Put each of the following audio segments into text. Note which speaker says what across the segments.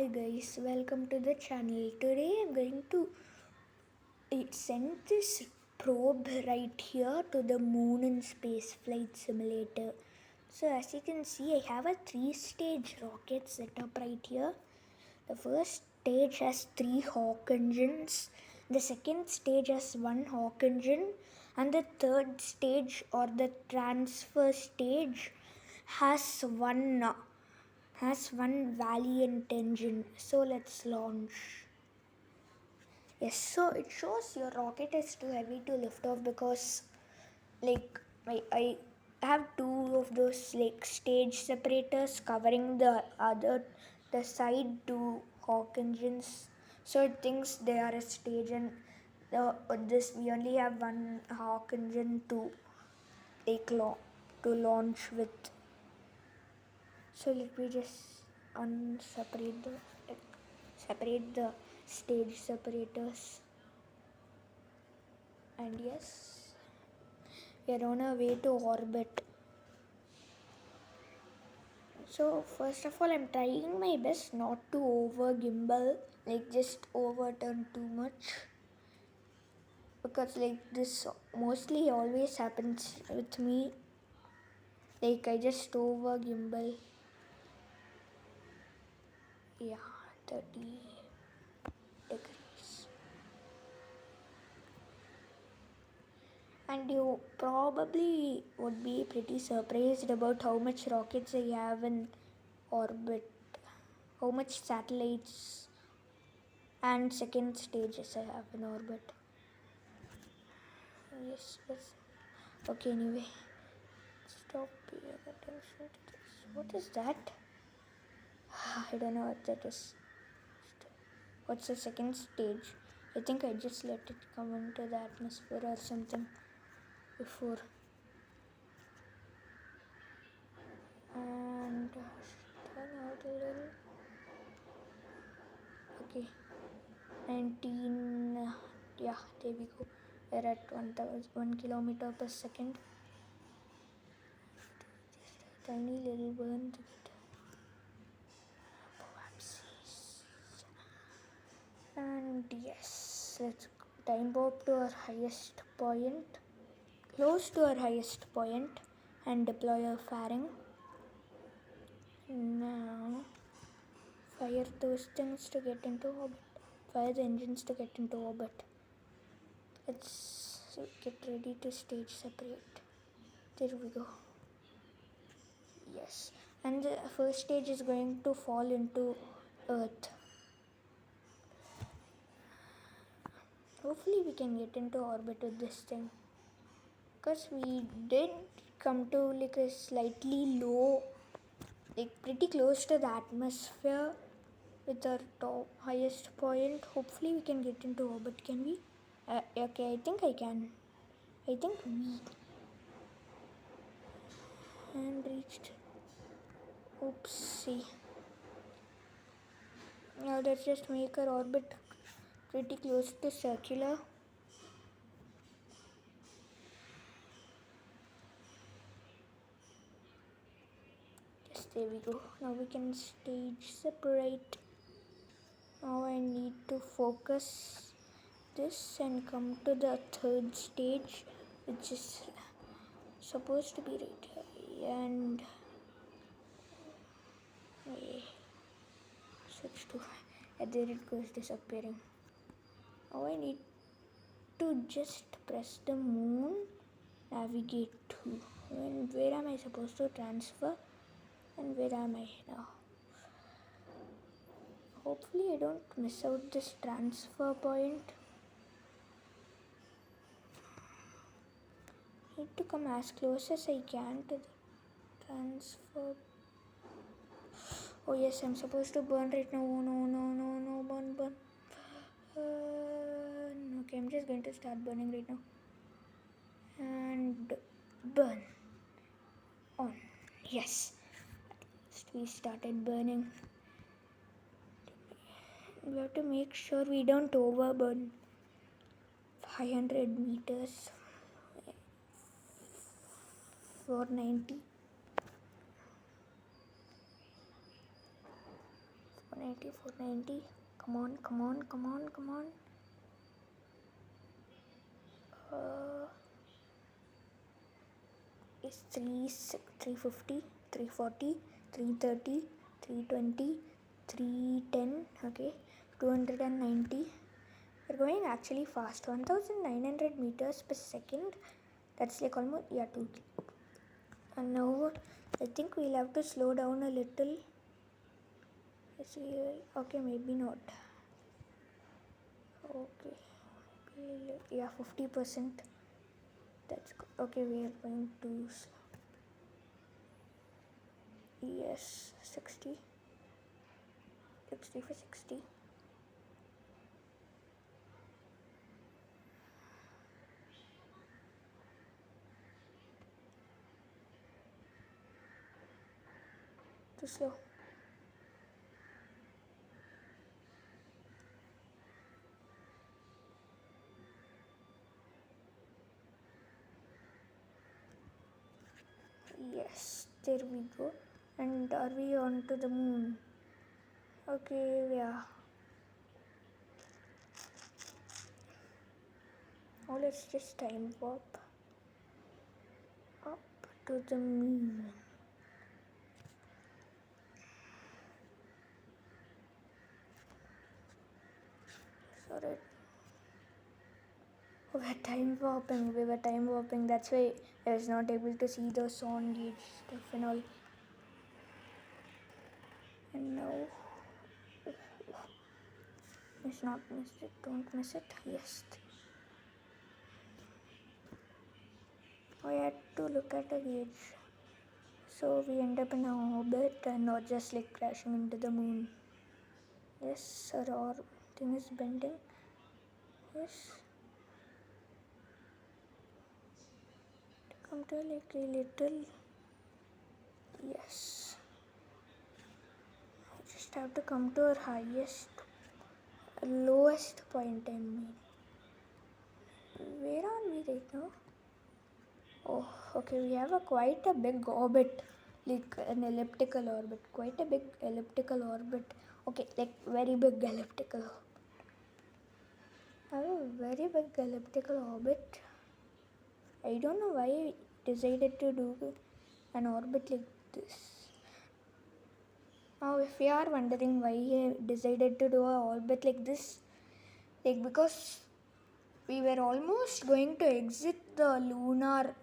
Speaker 1: Hi guys, welcome to the channel. Today I'm going to send this probe right here to the moon in space flight simulator. So as you can see, I have a 3-stage rocket setup right here. The first stage has 3 Hawk engines, the second stage has 1 Hawk engine, and the third stage or the transfer stage has one Valiant engine. So let's launch. Yes, so it shows your rocket is too heavy to lift off because like I have 2 of those like stage separators covering the side 2 Hawk engines. So it thinks they are a stage, and this we only have 1 Hawk engine to to launch with. So let me just separate the stage separators, and yes, we are on our way to orbit. So first of all, I'm trying my best not to over gimbal, like just overturn too much, because like this mostly always happens with me. Like I just over gimbal. Yeah, 30 degrees. And you probably would be pretty surprised about how much rockets I have in orbit, how much satellites and second stages I have in orbit. Yes. Okay, anyway, stop paying attention to this. What is that? I don't know what that is. What's the second stage? I think I just let it come into the atmosphere or something before. And turn out a little. Okay, 19. Yeah, there we go. We're at 1 kilometer per second. Just a tiny little burn to get. And yes, let's time warp to our highest point, close to our highest point, and deploy our fairing. Now fire those things to get into orbit. Fire the engines to get into orbit. Let's get ready to stage separate. There we go. Yes, and the first stage is going to fall into Earth. Hopefully we can get into orbit with this thing, because we did come to like a slightly low, like pretty close to the atmosphere with our highest point. Hopefully we can get into orbit. Can we? Okay, I think I can. I think we. And reached. Oopsie. Now let's just make our orbit pretty close to circular. Yes, there we go. Now we can stage separate. Now I need to focus this and come to the third stage, which is supposed to be right here. And switch to, and there it goes disappearing. Now I need to just press the moon, navigate to, and where am I supposed to transfer, and where am I now? Hopefully I don't miss out this transfer point. Need to come as close as I can to the transfer. Oh yes, I'm supposed to burn right now. No, burn. Okay, I'm just going to start burning right now. And burn. On. Yes. We started burning. We have to make sure we don't overburn. 500 meters. 490. 490, 490. Come on, come on, come on, come on. It's 350, 340, 330, 320, 310. Okay, 290. We're going actually fast. 1900 meters per second. That's like almost 2. And now I think we'll have to slow down a little. Let's see. Okay, maybe not. Okay. 50%. That's good. Okay, we are going to slow. Yes, 60. 60 for 60. Too slow. Yes, there we go. And are we on to the moon? Okay, yeah. Now let's just time warp up to the moon. Sorry. We were time warping. That's why I was not able to see the sound gauge stuff and all. And now, let's not miss it. Don't miss it. Yes. I had to look at the gauge. So we end up in an orbit and not just like crashing into the moon. Yes, our thing is bending. Yes. Come to like a little. Yes. I just have to come to our lowest point. I mean, where are we right now? Oh, okay. We have quite a big orbit, like an elliptical orbit. Quite a big elliptical orbit. Okay, like very big elliptical. I have a very big elliptical orbit. I don't know why I decided to do an orbit like this. Now, if you are wondering why I decided to do an orbit like this, like because we were almost going to exit the lunar,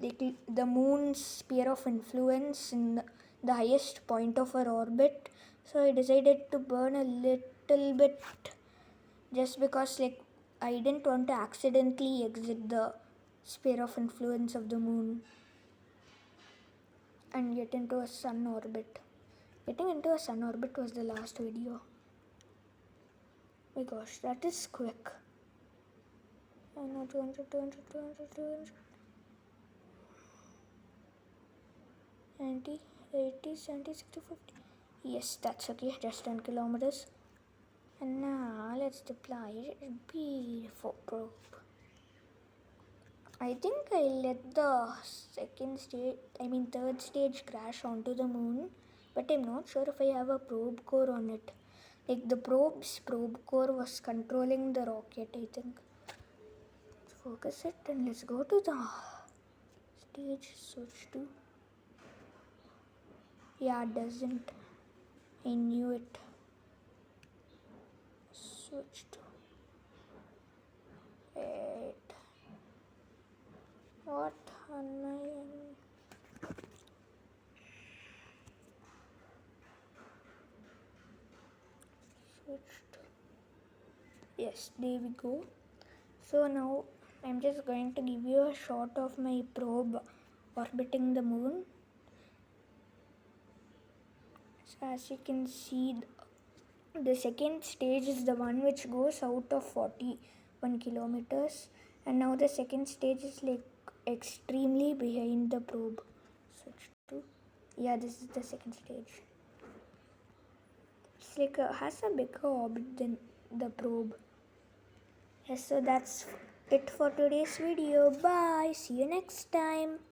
Speaker 1: like the moon's sphere of influence in the highest point of our orbit. So I decided to burn a little bit just because like I didn't want to accidentally exit the sphere of influence of the moon and get into a sun orbit. Getting into a sun orbit was the last video. Oh my gosh, that is quick. I know 200, 90, 80, 70, 60, 50. Yes, that's okay, just 10 kilometers. And now let's deploy a beautiful probe. I think I let the third stage crash onto the moon, but I'm not sure if I have a probe core on it. Like the probe's probe core was controlling the rocket, I think. Let's focus it and let's go to the stage. Switch to. Yeah, it doesn't. I knew it. Switch to. Wait. What am I in? Switched. Yes, there we go. So now I'm just going to give you a shot of my probe orbiting the moon. So as you can see, the second stage is the one which goes out of 41 kilometers, and now the second stage is like extremely behind the probe. Switch to. Yeah, this is the second stage. It's like has a bigger orbit than the probe. Yes, so that's it for today's video. Bye. See you next time.